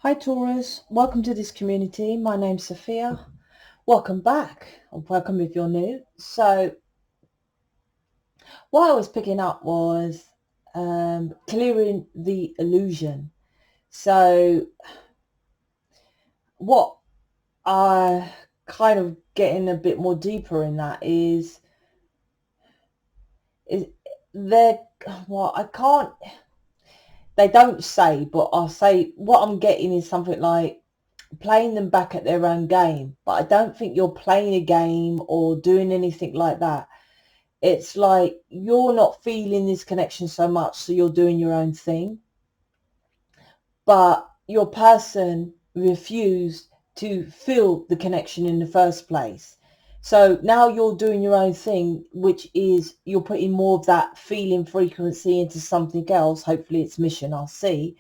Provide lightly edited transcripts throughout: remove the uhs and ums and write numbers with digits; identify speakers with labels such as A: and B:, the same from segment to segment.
A: Hi Taurus, welcome to this community. My name's Sophia. Welcome back, or welcome if you're new. So what I was picking up was clearing the illusion. So what I kind of getting a bit more deeper in that is there, well, I can't, they don't say, but I'll say what I'm getting is something like playing them back at their own game. But I don't think you're playing a game or doing anything like that. It's like you're not feeling this connection so much, so you're doing your own thing. But your person refused to feel the connection in the first place. So now you're doing your own thing, which is you're putting more of that feeling frequency into something else. Hopefully it's mission, I'll see.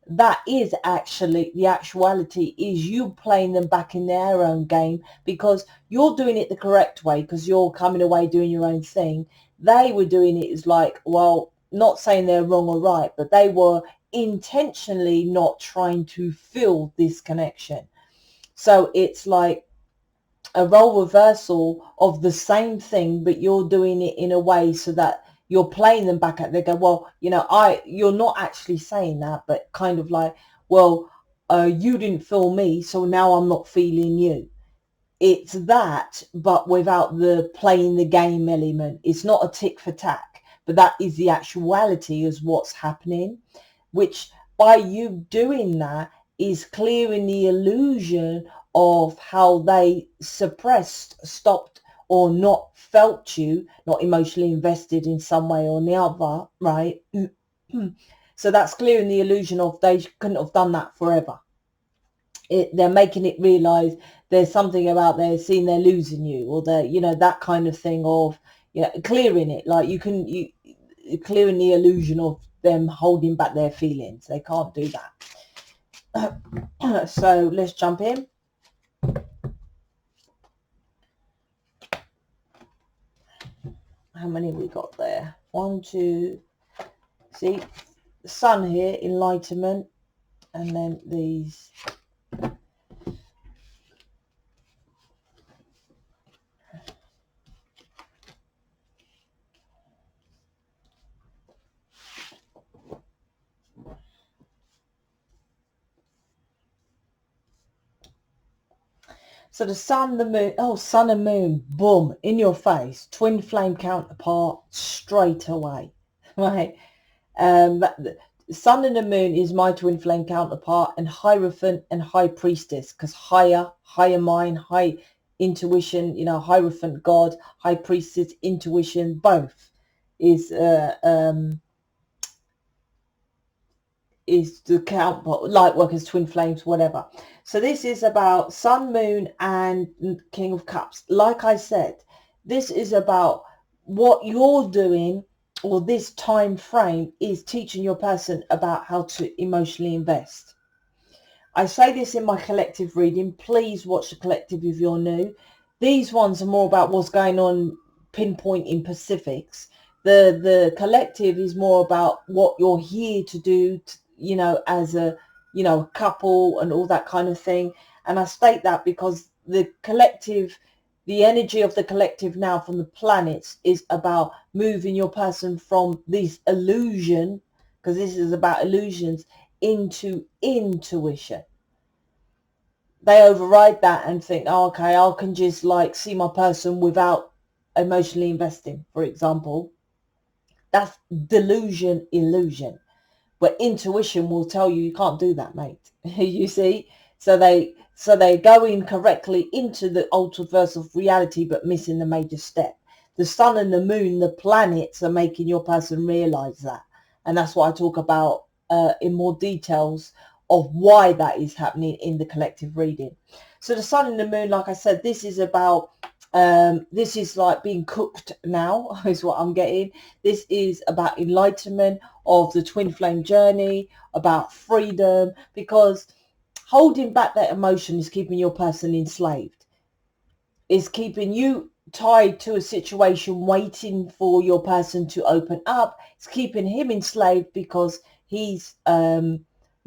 A: That is actually the actuality, is you playing them back in their own game because you're doing it the correct way because you're coming away doing your own thing. They were doing it as like, well, not saying they're wrong or right, but they were intentionally not trying to feel this connection. So it's like a role reversal of the same thing, but you're doing it in a way so that you're playing them back at, they go, well, you're not actually saying that, but kind of like, well, you didn't feel me, so now I'm not feeling you. It's that, but without the playing the game element. It's not a tick for tack, but that is the actuality is what's happening, which by you doing that is clearing the illusion of how they suppressed, stopped, or not felt you, not emotionally invested in some way or the other, right? So that's clearing the illusion of they couldn't have done that forever. They're making it realize there's something about they're seeing they're losing you, or they're, that kind of thing of, clearing it. Like you clearing the illusion of them holding back their feelings. They can't do that. So let's jump in. How many we got there? 1, 2, see, the sun here, enlightenment, and then these. So the sun, the moon, sun and moon, boom, in your face, twin flame counterpart straight away, right? The sun and the moon is my twin flame counterpart, and Hierophant and High Priestess, because higher mind, high intuition, Hierophant God, High Priestess, intuition, both is the counterpart, Lightworkers, twin flames, whatever. So this is about sun, moon, and King of Cups. Like I said, this is about what you're doing, or this time frame is teaching your person about how to emotionally invest. I say this in my collective reading. Please watch the collective if you're new. These ones are more about what's going on, pinpointing specifics. The collective is more about what you're here to do, as a, couple and all that kind of thing. And I state that because the collective, the energy of the collective now from the planets is about moving your person from this illusion, because this is about illusions, into intuition. They override that and think, oh, okay, I can just like see my person without emotionally investing, for example. That's delusion, illusion. But intuition will tell you can't do that, mate. You see? So they go in correctly into the ultraverse of reality, but missing the major step. The sun and the moon, the planets, are making your person realize that. And that's what I talk about in more details of why that is happening in the collective reading. So the sun and the moon, like I said, this is about this is like being cooked now, is what I'm getting. This is about enlightenment of the twin flame journey, about freedom, because holding back that emotion is keeping your person enslaved. It's keeping you tied to a situation, waiting for your person to open up. It's keeping him enslaved because he's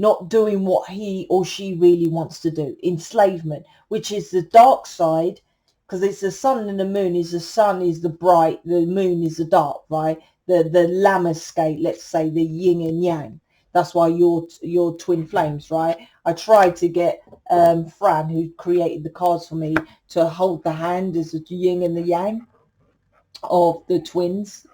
A: not doing what he or she really wants to do. Enslavement, which is the dark side, because it's the sun and the moon. Is the sun is the bright, the moon is the dark, right? The lammascate, let's say, the yin and yang. That's why you're twin flames, right? I tried to get Fran, who created the cards for me, to hold the hand as the yin and the yang of the twins.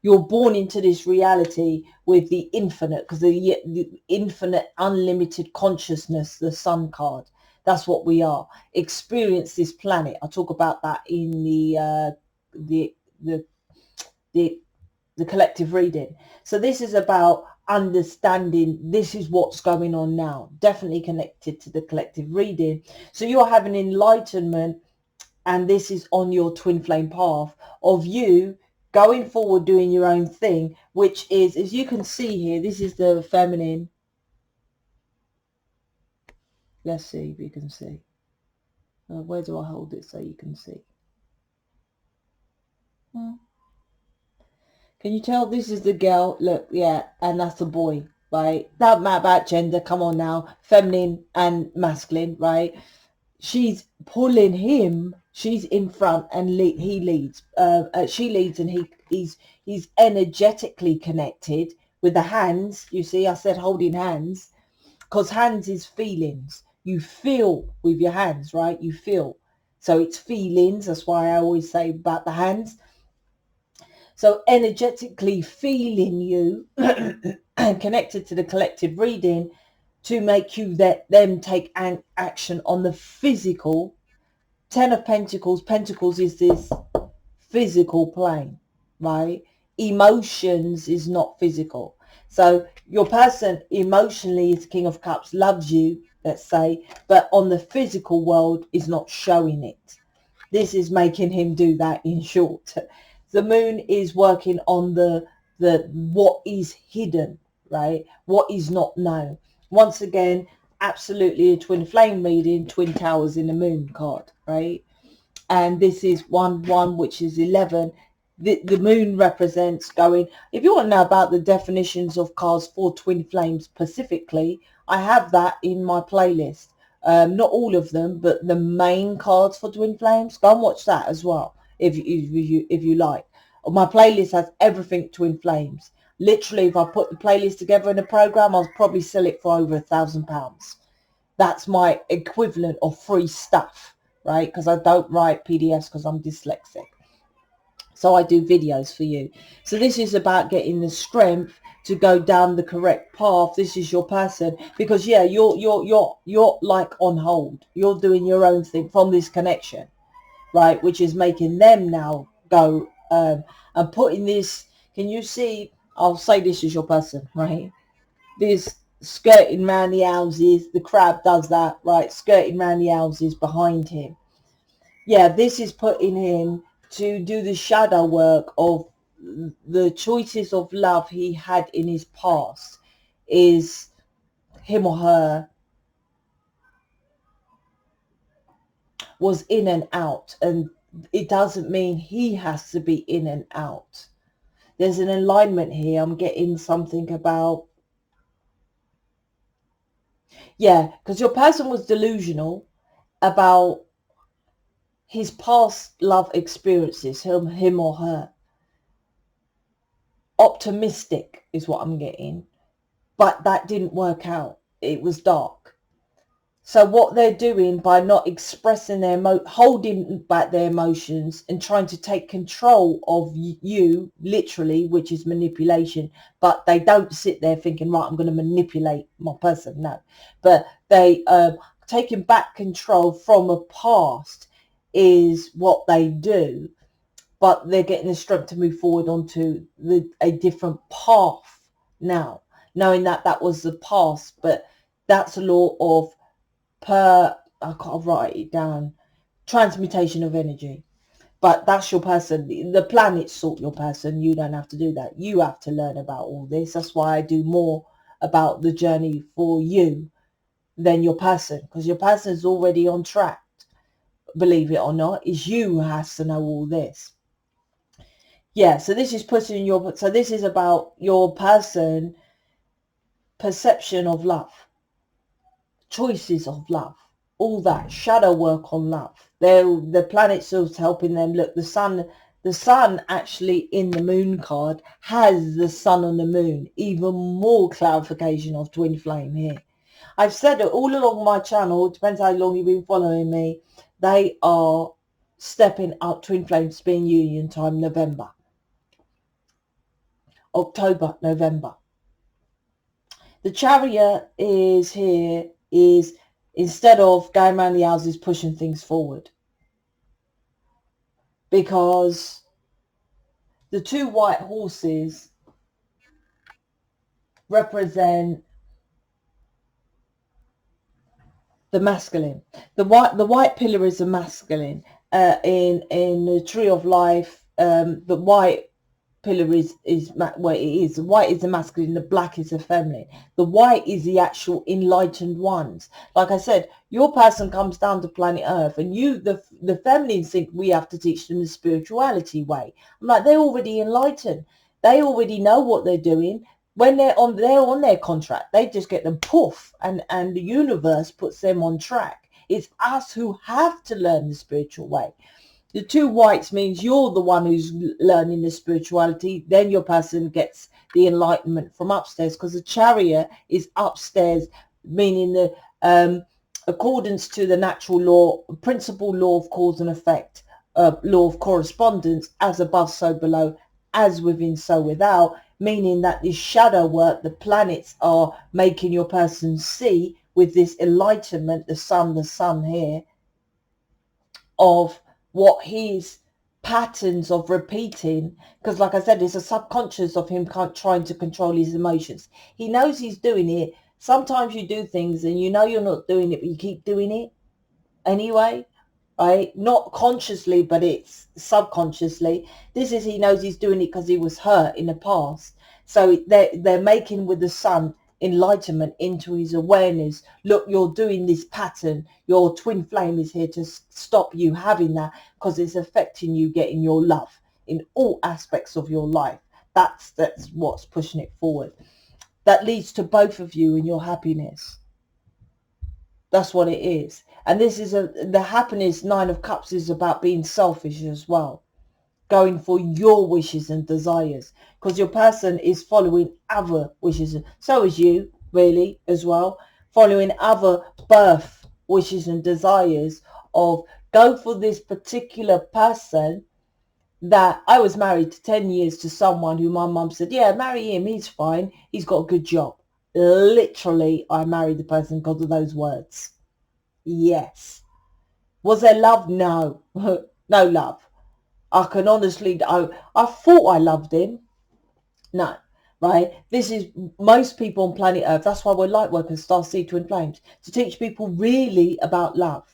A: You're born into this reality with the infinite, because the infinite, unlimited consciousness, the sun card. That's what we are. Experience this planet. I talk about that in the collective reading. So this is about understanding this is what's going on now. Definitely connected to the collective reading. So you're having enlightenment, and this is on your twin flame path of you going forward, doing your own thing, which is, as you can see here, this is the feminine. Let's see if you can see. Where do I hold it so you can see? Can you tell this is the girl? Look, yeah, and that's the boy, right? Don't matter about gender. Come on now, feminine and masculine, right? She's pulling him. She's in front, and he leads. She leads, and he's energetically connected with the hands. You see, I said holding hands, because hands is feelings. You feel with your hands, right? You feel. So it's feelings. That's why I always say about the hands. So energetically feeling you connected to the collective reading to make you them take action on the physical. 10 of Pentacles. Pentacles is this physical plane, right? Emotions is not physical. So your person emotionally is King of Cups, loves you, let's say, but on the physical world is not showing it. This is making him do that, in short. The moon is working on the what is hidden, right? What is not known. Once again, absolutely a twin flame reading, twin towers in the moon card, right? And this is 1-1, which is 11. The moon represents going, if you want to know about the definitions of cards for twin flames specifically, I have that in my playlist. Not all of them, but the main cards for twin flames. Go and watch that as well, if you like. My playlist has everything twin flames. Literally, if I put the playlist together in a program, I'll probably sell it for over £1,000. That's my equivalent of free stuff, right? Because I don't write PDFs because I'm dyslexic. So I do videos for you. So this is about getting the strength to go down the correct path. This is your person, because yeah, you're like on hold. You're doing your own thing from this connection, right? Which is making them now go and putting this. Can you see? I'll say this is your person, right? This skirting around the houses. The crab does that, right? Skirting around the houses behind him. Yeah, this is putting him to do the shadow work of the choices of love he had in his past. Is him or her was in and out, and it doesn't mean he has to be in and out. There's an alignment here. I'm getting something about, yeah, because your person was delusional about his past love experiences, him or her. Optimistic is what I'm getting, but that didn't work out. It was dark. So what they're doing by not expressing their holding back their emotions and trying to take control of you, literally, which is manipulation, but they don't sit there thinking, right, I'm going to manipulate my person. No, but they taking back control from a past is what they do, but they're getting the strength to move forward onto a different path now, knowing that that was the past. But that's a law of I can't write it down, transmutation of energy. But that's your person. The planets sort your person. You don't have to do that. You have to learn about all this. That's why I do more about the journey for you than your person, because your person is already on track. Believe it or not, it's you who has to know all this. Yeah, so this is putting your, so this is about your person perception of love. choices of love, all that shadow work on love. The planets are helping them. Look, the sun actually in the moon card has the sun on the moon. Even more clarification of twin flame here. I've said it all along my channel, depends how long you've been following me, they are stepping up. Twin flames being union time, November, October, November. The Chariot is here, is instead of going around the houses pushing things forward, because the two white horses represent the masculine. The white pillar is a masculine. In the tree of life, the white pillar is well, it is. The white is the masculine, the black is the feminine. The white is the actual enlightened ones. Like I said, your person comes down to planet Earth, and you, the feminines, think we have to teach them the spirituality way. I'm like, they're already enlightened. They already know what they're doing. When they're on their contract, they just get them poof, and the universe puts them on track. It's us who have to learn the spiritual way. The two whites means you're the one who's learning the spirituality. Then your person gets the enlightenment from upstairs, because the Chariot is upstairs, meaning the accordance to the natural law, principle law of cause and effect, law of correspondence, as above so below, as within so without, meaning that this shadow work the planets are making your person see with this enlightenment, the sun here, of what his patterns of repeating, because like I said, it's a subconscious of him trying to control his emotions. He knows he's doing it. Sometimes you do things and you know you're not doing it, but you keep doing it anyway, right? Not consciously, but it's subconsciously. This is, he knows he's doing it because he was hurt in the past. So they're making with the sun enlightenment into his awareness. Look, you're doing this pattern. Your twin flame is here to stop you having that, because it's affecting you getting your love in all aspects of your life. That's what's pushing it forward. That leads to both of you and your happiness. That's what it is. And this is the happiness. 9 of Cups is about being selfish as well, going for your wishes and desires, because your person is following other wishes. So is you, really, as well, following other birth wishes and desires of go for this particular person. That I was married 10 years to someone who my mum said, yeah, marry him, he's fine, he's got a good job. Literally, I married the person because of those words. Yes. Was there love? No. No love. I can honestly, I thought I loved him. No, right? This is most people on planet Earth. That's why we're Lightworkers, Starseed, Twin Flames, to teach people really about love.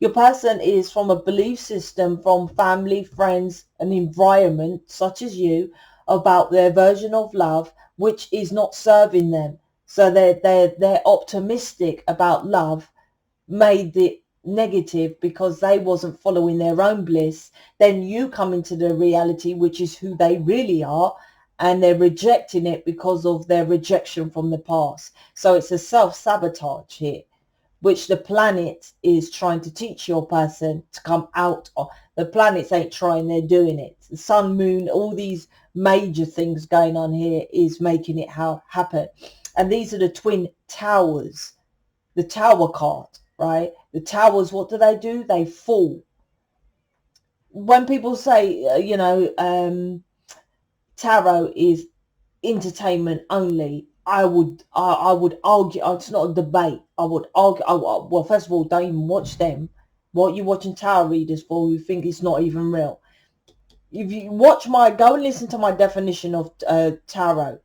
A: Your person is from a belief system, from family, friends, an environment such as you, about their version of love, which is not serving them. So they're optimistic about love, made it negative because they wasn't following their own bliss. Then you come into the reality, which is who they really are, and they're rejecting it because of their rejection from the past. So it's a self-sabotage here, which the planet is trying to teach your person to come out of. The planets ain't trying, they're doing it. The sun, moon, all these major things going on here is making it happen. And these are the twin towers, the tower card, right? The towers, what do? They fall. When people say, tarot is entertainment only, I would argue, it's not a debate. I would argue, well, first of all, don't even watch them. What are you watching tarot readers for who think it's not even real? If you watch go and listen to my definition of tarot.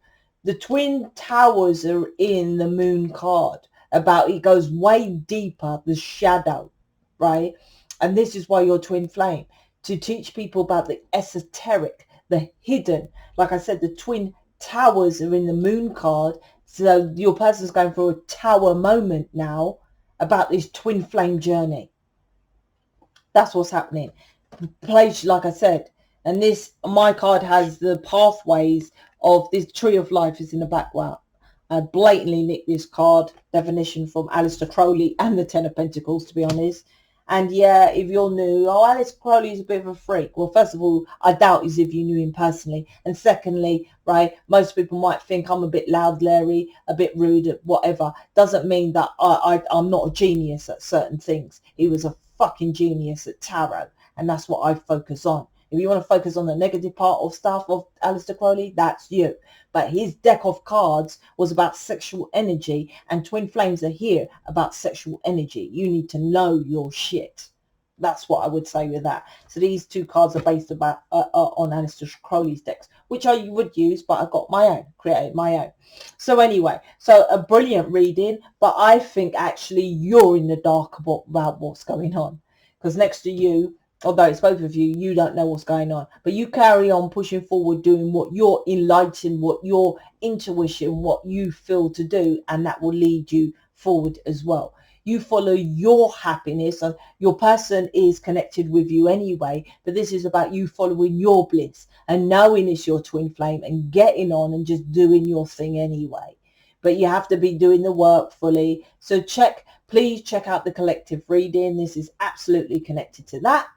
A: The twin towers are in the moon card. About, it goes way deeper, the shadow, right? And this is why you're twin flame, to teach people about the esoteric, the hidden. Like I said, the twin towers are in the moon card. So your person's going through a tower moment now about this twin flame journey. That's what's happening. Place, like I said, and this, my card has the pathways of this tree of life is in the background. I blatantly nicked this card definition from Aleister Crowley and the Ten of Pentacles, to be honest. And yeah, if you're new, oh, Aleister Crowley is a bit of a freak. Well, first of all, I doubt as if you knew him personally. And secondly, right, most people might think I'm a bit loud, Larry, a bit rude, whatever. Doesn't mean that I'm not a genius at certain things. He was a fucking genius at tarot. And that's what I focus on. If you want to focus on the negative part of stuff of Aleister Crowley, that's you. But his deck of cards was about sexual energy, and twin flames are here about sexual energy. You need to know your shit. That's what I would say with that. So these two cards are based about on Aleister Crowley's decks, which I would use, but I got my own, created my own. So anyway, so a brilliant reading, but I think actually you're in the dark about what's going on, because next to you, although it's both of you, you don't know what's going on, but you carry on pushing forward, doing what you're enlightened, what your intuition, what you feel to do, and that will lead you forward as well. You follow your happiness, and your person is connected with you anyway, but this is about you following your bliss and knowing it's your twin flame and getting on and just doing your thing anyway. But you have to be doing the work fully. So please check out the collective reading. This is absolutely connected to that.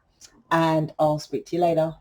A: And I'll speak to you later.